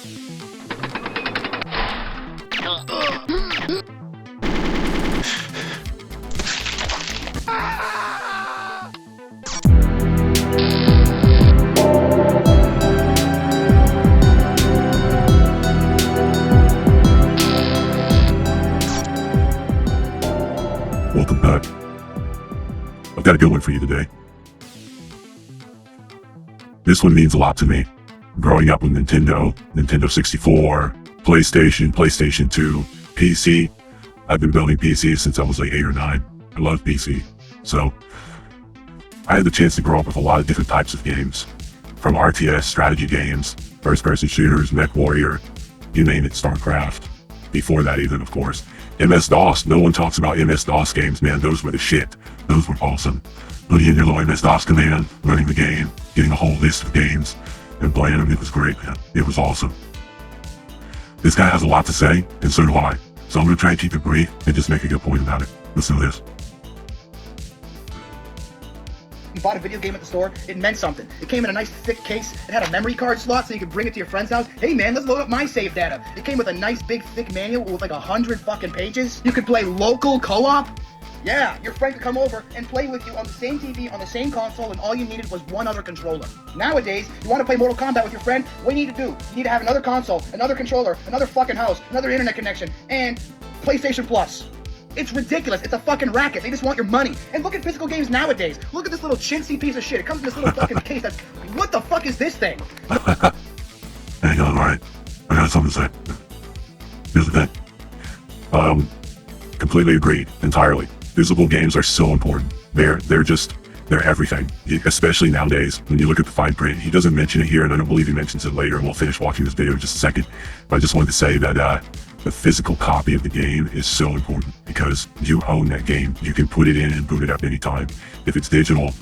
Welcome back. I've got a good one for you today. This one means a lot to me. Growing up with Nintendo, Nintendo 64, PlayStation 2, PC. I've been building PCs since I was like 8 or 9. I love PC. So, I had the chance to grow up with a lot of different types of games. From RTS, strategy games, first-person shooters, MechWarrior, you name it, StarCraft. Before that even, of course. MS-DOS, no one talks about MS-DOS games, man, those were the shit. Those were awesome. Putting in your little MS-DOS command, running the game, getting a whole list of games, and playing them, it was great, man. It was awesome. This guy has a lot to say, and so do I. So I'm gonna try and keep it brief, and just make a good point about it. Listen to this. You bought a video game at the store, it meant something. It came in a nice thick case, it had a memory card slot so you could bring it to your friend's house. Hey man, let's load up my save data. It came with a nice big thick manual with like 100 fucking pages. You could play local co-op. Yeah, your friend could come over and play with you on the same TV, on the same console, and all you needed was one other controller. Nowadays, you want to play Mortal Kombat with your friend, what do you need to do? You need to have another console, another controller, another fucking house, another internet connection, and PlayStation Plus. It's ridiculous. It's a fucking racket. They just want your money. And look at physical games nowadays. Look at this little chintzy piece of shit. It comes in this little fucking case that's... What the fuck is this thing? Hang on, alright. I got something to say. Here's the thing. Completely agreed. Entirely. Physical games are so important. They're everything. Especially nowadays, when you look at the fine print. He doesn't mention it here, and I don't believe he mentions it later, and we'll finish watching this video in just a second. But I just wanted to say that, the physical copy of the game is so important because you own that game. You can put it in and boot it up anytime. If it's digital,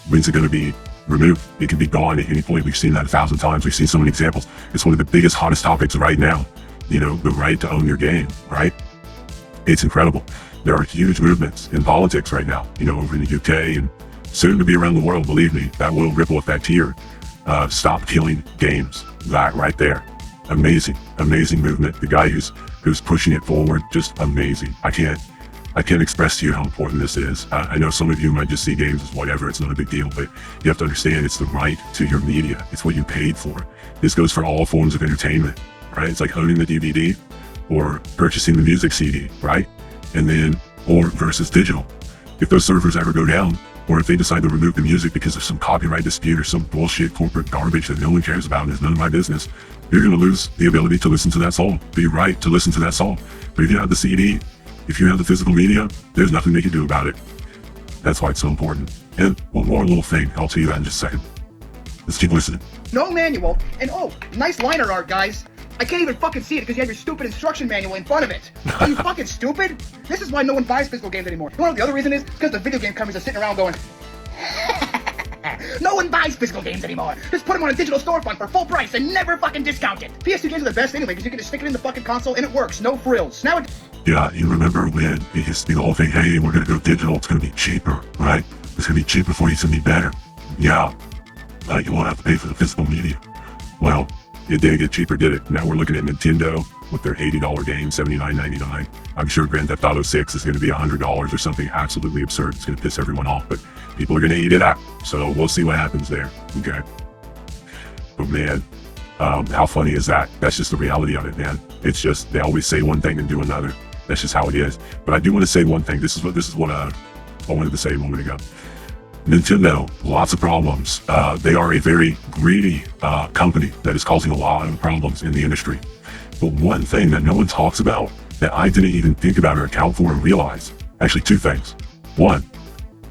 when's it going to be removed? It can be gone at any point. We've seen that 1,000 times. We've seen so many examples. It's one of the biggest, hottest topics right now. You know, the right to own your game, right? It's incredible. There are huge movements in politics right now, you know, over in the UK and soon to be around the world, believe me. That will ripple effect here. Stop killing games. That right there. Amazing movement. The guy who's pushing it forward, just amazing. I can't express to you how important this is. I know some of you might just see games as whatever, it's not a big deal, but you have to understand it's the right to your media. It's what you paid for. This goes for all forms of entertainment, right? It's like owning the DVD or purchasing the music CD, right? And then, or versus digital. If those servers ever go down, or if they decide to remove the music because of some copyright dispute or some bullshit corporate garbage that no one cares about and is none of my business, you're going to lose the ability to listen to that song, the right to listen to that song. But if you have the CD, if you have the physical media, there's nothing they can do about it. That's why it's so important. And one more little thing, I'll tell you that in just a second. Let's keep listening. No manual, and oh, nice liner art, guys. I can't even fucking see it because you have your stupid instruction manual in front of it. Are you fucking stupid? This is why no one buys physical games anymore. You know what the other reason is? Because the video game companies are sitting around going, no one buys physical games anymore. Just put them on a digital storefront for full price and never fucking discount it. PS2 games are the best anyway because you can just stick it in the fucking console and it works. No frills. Now it... Yeah, you remember when it used to be the whole thing, hey, we're going to go digital, it's going to be cheaper, right? It's going to be cheaper for you, it's going to be better. Yeah, you won't have to pay for the physical media. Well, it didn't get cheaper, did it? Now we're looking at Nintendo with their $80 game, $79.99. I'm sure Grand Theft Auto 6 is going to be $100 or something absolutely absurd. It's going to piss everyone off, but people are going to eat it up. So we'll see what happens there, okay? But man, how funny is that? That's just the reality of it, man. It's just, they always say one thing and do another. That's just how it is. But I do want to say one thing. This is what I wanted to say a moment ago. Nintendo, lots of problems. They are a very greedy company that is causing a lot of problems in the industry. But one thing that no one talks about that I didn't even think about or account for or realize, actually two things. One,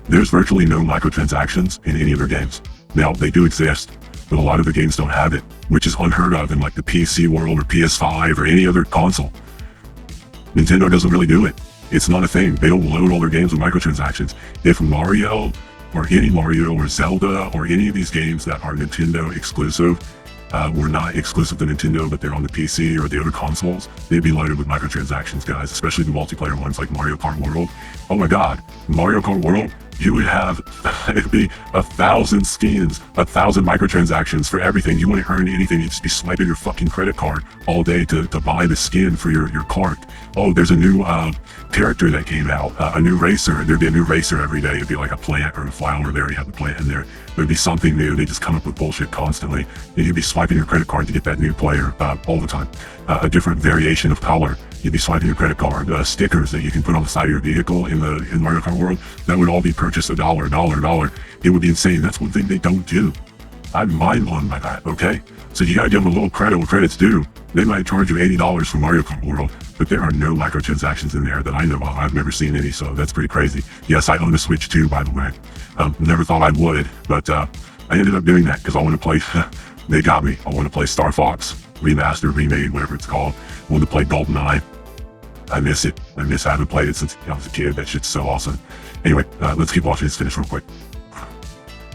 there's virtually no microtransactions in any of their games. Now, they do exist, but a lot of the games don't have it, which is unheard of in like the PC world or PS5 or any other console. Nintendo doesn't really do it. It's not a thing. They don't load all their games with microtransactions. If Mario or any Mario or Zelda or any of these games that are Nintendo exclusive were not exclusive to Nintendo, but they're on the PC or the other consoles, they'd be loaded with microtransactions, guys, especially the multiplayer ones like Mario Kart World. Oh my god, Mario Kart World, you would have, it'd be 1,000 skins, 1,000 microtransactions for everything. You wouldn't earn anything. You'd just be swiping your fucking credit card all day to buy the skin for your cart. Oh, there's a new character that came out, a new racer. There'd be a new racer every day. It'd be like a plant or a flower. There you have the plant in there. There'd be something new. They just come up with bullshit constantly. And you'd be swiping your credit card to get that new player all the time. A different variation of color. You'd be swiping your credit card. Stickers that you can put on the side of your vehicle in Mario Kart World, that would all be purchased $1. It would be insane. That's one thing they don't do. I'm mind blown by that, okay? So you gotta give them a little credit where credit's due. They might charge you $80 for Mario Kart World, but there are no microtransactions in there that I know of. I've never seen any, so that's pretty crazy. Yes, I own a Switch too, by the way. Never thought I would, but I ended up doing that because I want to play, they got me. I want to play Star Fox, remastered, remade, whatever it's called. I want to play GoldenEye. I miss it. I haven't played it since I was a kid. That shit's so awesome. Anyway, let's keep watching this finish real quick.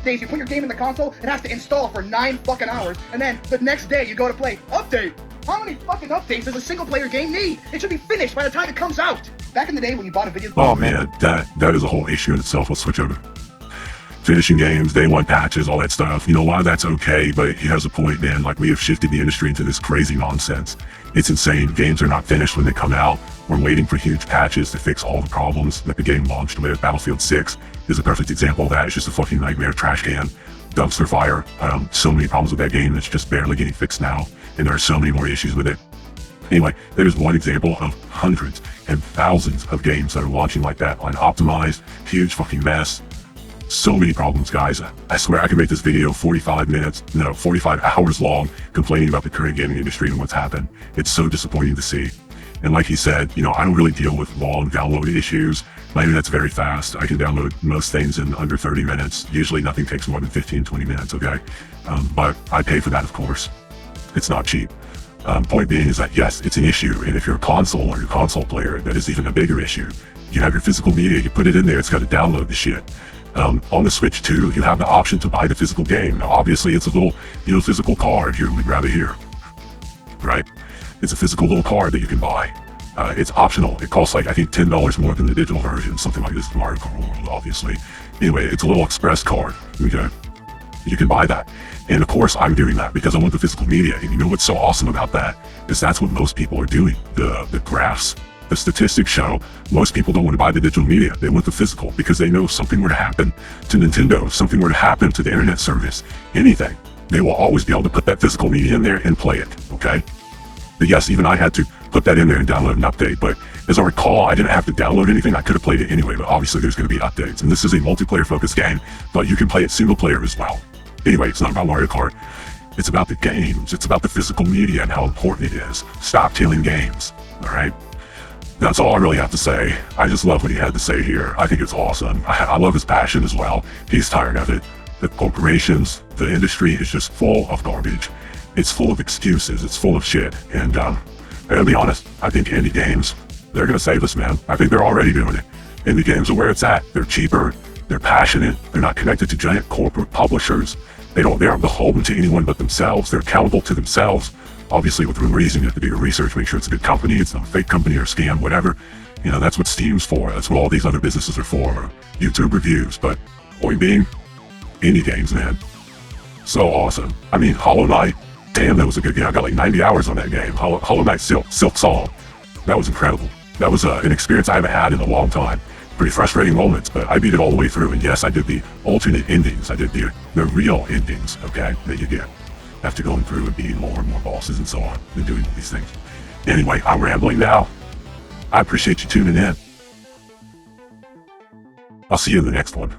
Days you put your game in the console, it has to install for 9 fucking hours, and then the next day you go to play. Update! How many fucking updates does a single player game need? It should be finished by the time it comes out! Back in the day when you bought a video game... Oh man, that is a whole issue in itself. Let's switch over. Finishing games, day one patches, all that stuff. You know, a lot of that's okay, but he has a point, man. Like, we have shifted the industry into this crazy nonsense. It's insane. Games are not finished when they come out. We're waiting for huge patches to fix all the problems that the game launched with. Battlefield 6 is a perfect example of that. It's just a fucking nightmare, trash can, dumpster fire. So many problems with that game that's just barely getting fixed now, and there are so many more issues with it. Anyway, there's one example of hundreds and thousands of games that are launching like that, unoptimized, huge fucking mess. So many problems, guys. I swear I could make this video 45 hours long, complaining about the current gaming industry and what's happened. It's so disappointing to see. And like he said, you know, I don't really deal with long download issues. My internet's very fast. I can download most things in under 30 minutes. Usually nothing takes more than 15, 20 minutes, okay? But I pay for that, of course. It's not cheap. Point being is that, yes, it's an issue. And if you're a console or you're a console player, that is even a bigger issue. You have your physical media, you put it in there, it's got to download the shit. On the Switch too, you have the option to buy the physical game. Now, obviously, it's a little, physical card. Here, let me grab it here. Right? It's a physical little card that you can buy. It's optional. It costs like, I think, $10 more than the digital version, something like this, Mario Kart World, obviously. Anyway, it's a little express card. Okay? You can buy that. And of course, I'm doing that because I want the physical media. And you know what's so awesome about that? Is that's what most people are doing. The graphs. The statistics show most people don't want to buy the digital media. They want the physical because they know if something were to happen to Nintendo, if something were to happen to the internet service, anything, they will always be able to put that physical media in there and play it, okay? But yes, even I had to put that in there and download an update, but as I recall, I didn't have to download anything. I could have played it anyway, but obviously there's going to be updates. And this is a multiplayer focused game, but you can play it single player as well. Anyway, it's not about Mario Kart. It's about the games. It's about the physical media and how important it is. Stop killing games, all right? That's all I really have to say. I just love what he had to say here. I think it's awesome. I love his passion as well. He's tired of it. The corporations, the industry is just full of garbage. It's full of excuses. It's full of shit. And I gotta be honest, I think indie games, they're gonna save us, man. I think they're already doing it. Indie games are where it's at. They're cheaper. They're passionate. They're not connected to giant corporate publishers. They aren't beholden to anyone but themselves. They're accountable to themselves. Obviously, within reason, you have to do your research, make sure it's a good company, it's not a fake company or a scam, whatever. You know, that's what Steam's for. That's what all these other businesses are for. YouTube reviews. But point being, indie games, man. So awesome. I mean, Hollow Knight, damn, that was a good game. I got like 90 hours on that game. Hollow Knight Silk Song. That was incredible. That was an experience I haven't had in a long time. Pretty frustrating moments, but I beat it all the way through. And yes, I did the alternate endings. I did the real endings, okay, that you get after going through and beating more and more bosses and so on, and doing all these things. Anyway, I'm rambling now. I appreciate you tuning in. I'll see you in the next one.